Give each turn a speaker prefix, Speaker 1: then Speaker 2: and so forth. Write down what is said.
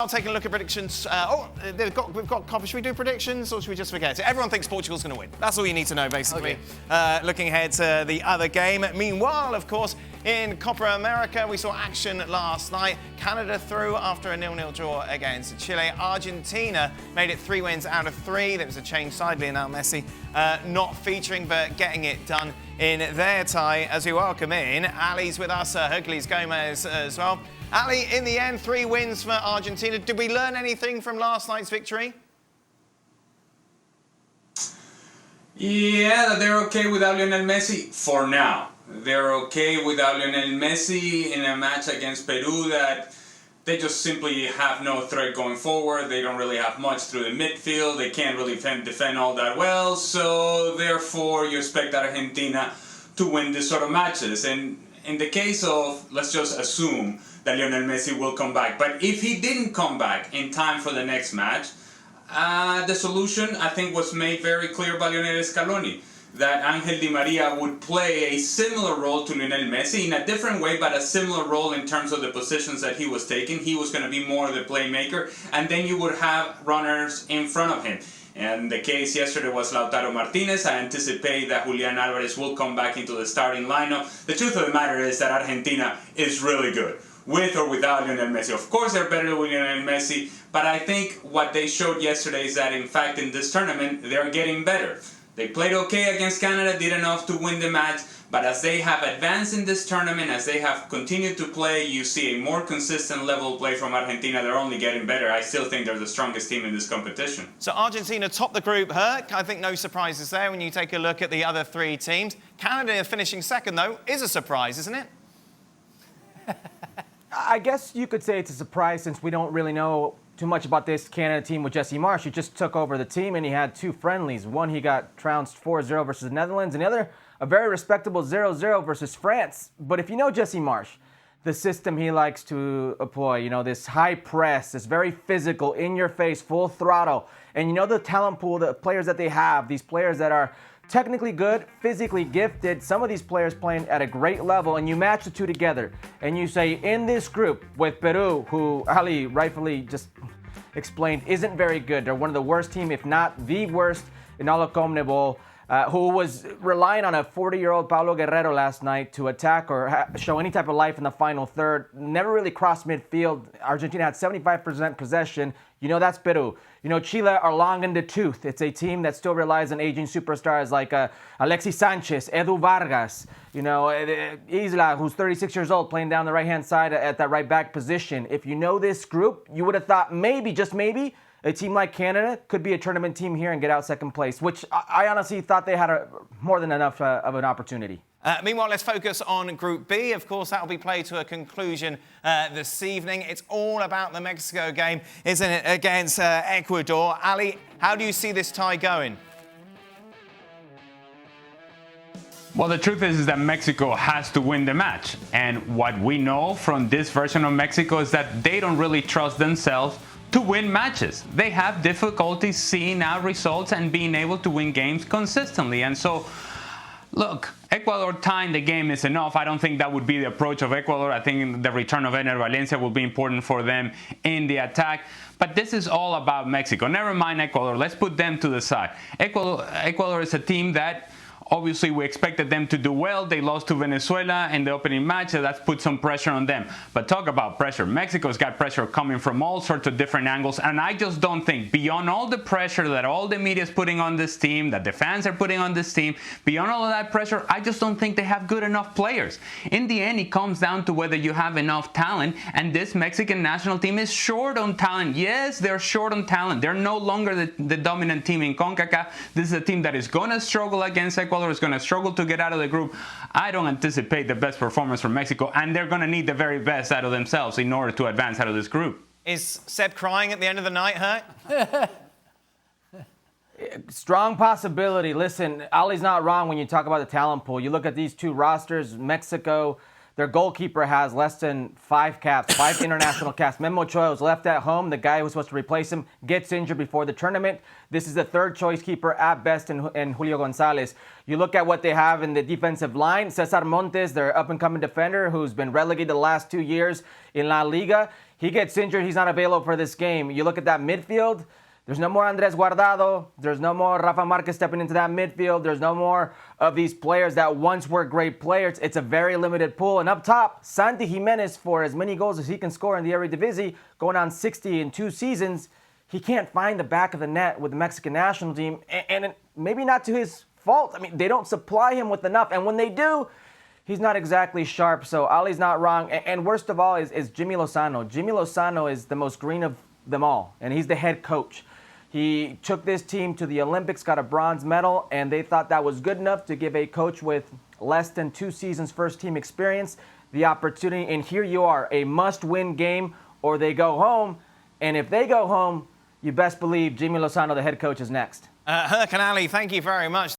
Speaker 1: I'll take a look at predictions. We've got Copper. Should we do predictions or should we just forget it? Everyone thinks Portugal's going to win. That's all you need to know, basically. Okay. Looking ahead to the other game. Meanwhile, of course, in Copa America, we saw action last night. Canada through after a 0-0 draw against Chile. Argentina made it 3 wins out of 3. There was a change side. Lionel Messi not featuring, but getting it done in their tie. As we welcome in, Ali's with us, Herculez Gomez as well. Ali, in the end, 3 wins for Argentina. Did we learn anything from last night's victory?
Speaker 2: Yeah, they're okay without Lionel Messi for now. They're okay without Lionel Messi in a match against Peru that they just simply have no threat going forward. They don't really have much through the midfield. They can't really defend all that well. So therefore, you expect Argentina to win this sort of matches. And in the case of, let's just assume that Lionel Messi will come back. But if he didn't come back in time for the next match, the solution, I think, was made very clear by Lionel Scaloni, that Angel Di Maria would play a similar role to Lionel Messi in a different way, but a similar role in terms of the positions that he was taking. He was going to be more the playmaker, and then you would have runners in front of him. And the case yesterday was Lautaro Martinez. I anticipate that Julian Alvarez will come back into the starting lineup. The truth of the matter is that Argentina is really good, with or without Lionel Messi. Of course, they're better with Lionel Messi, but I think what they showed yesterday is that, in fact, in this tournament, they're getting better. They played okay against Canada, did enough to win the match, but as they have advanced in this tournament, as they have continued to play, you see a more consistent level of play from Argentina. They're only getting better. I still think they're the strongest team in this competition.
Speaker 1: So Argentina topped the group, Herc. I think no surprises there when you take a look at the other 3 teams. Canada finishing second, though, is a surprise, isn't it?
Speaker 3: I guess you could say it's a surprise since we don't really know too much about this Canada team with Jesse Marsch. He just took over the team and he had 2 friendlies. One, he got trounced 4-0 versus the Netherlands, and the other, a very respectable 0-0 versus France. But if you know Jesse Marsch, the system he likes to employ, you know, this high press, this very physical, in-your-face, full throttle, and you know the talent pool, the players that they have, these players that are technically good, physically gifted, some of these players playing at a great level, and you match the 2 together, and you say, in this group with Peru, who Ali rightfully just explained isn't very good, they're one of the worst team, if not the worst, in all of CONMEBOL, who was relying on a 40-year-old Paulo Guerrero last night to attack or show any type of life in the final third. Never really crossed midfield. Argentina had 75% possession. You know that's Peru. You know Chile are long in the tooth. It's a team that still relies on aging superstars like Alexis Sanchez, Edu Vargas, you know, Isla, who's 36 years old, playing down the right-hand side at that right-back position. If you know this group, you would have thought maybe, just maybe, a team like Canada could be a tournament team here and get out second place, which I honestly thought they had more than enough of an opportunity.
Speaker 1: Meanwhile, let's focus on Group B. Of course, that will be played to a conclusion this evening. It's all about the Mexico game, isn't it, against Ecuador. Ali, how do you see this tie going?
Speaker 2: Well, the truth is that Mexico has to win the match. And what we know from this version of Mexico is that they don't really trust themselves to win matches. They have difficulty seeing out results and being able to win games consistently. And so, look, Ecuador tying the game is enough. I don't think that would be the approach of Ecuador. I think the return of Ener Valencia will be important for them in the attack. But this is all about Mexico. Never mind Ecuador. Let's put them to the side. Ecuador is a team that obviously we expected them to do well. They lost to Venezuela in the opening match, so that's put some pressure on them. But talk about pressure. Mexico's got pressure coming from all sorts of different angles, and I just don't think, beyond all the pressure that all the media is putting on this team, that the fans are putting on this team, beyond all of that pressure, I just don't think they have good enough players. In the end, it comes down to whether you have enough talent, and this Mexican national team is short on talent. Yes, they're short on talent. They're no longer the dominant team in CONCACAF. This is a team that is going to struggle against Ecuador, is going to struggle to get out of the group. I don't anticipate the best performance from Mexico, and they're going to need the very best out of themselves in order to advance out of this group.
Speaker 1: Is Seb crying at the end of the night, Herc?
Speaker 3: Strong possibility. Listen, Ali's not wrong when you talk about the talent pool. You look at these 2 rosters, Mexico, their goalkeeper has less than 5 caps, 5 international caps. Memo Ochoa was left at home. The guy who was supposed to replace him gets injured before the tournament. This is the 3rd choice keeper at best in Julio Gonzalez. You look at what they have in the defensive line. Cesar Montes, their up-and-coming defender, who's been relegated the last 2 years in La Liga. He gets injured. He's not available for this game. You look at that midfield. There's no more Andres Guardado. There's no more Rafa Marquez stepping into that midfield. There's no more of these players that once were great players. It's a very limited pool. And up top, Santi Jimenez, for as many goals as he can score in the Eredivisie, going on 60 in 2 seasons, he can't find the back of the net with the Mexican national team. And maybe not to his fault. I mean, they don't supply him with enough. And when they do, he's not exactly sharp. So Ali's not wrong. And worst of all is Jimmy Lozano. Jimmy Lozano is the most green of them all. And he's the head coach. He took this team to the Olympics, got a bronze medal, and they thought that was good enough to give a coach with less than 2 seasons first team experience the opportunity. And here you are, a must-win game, or they go home. And if they go home, you best believe Jimmy Lozano, the head coach, is next.
Speaker 1: Herc and Ali, thank you very much.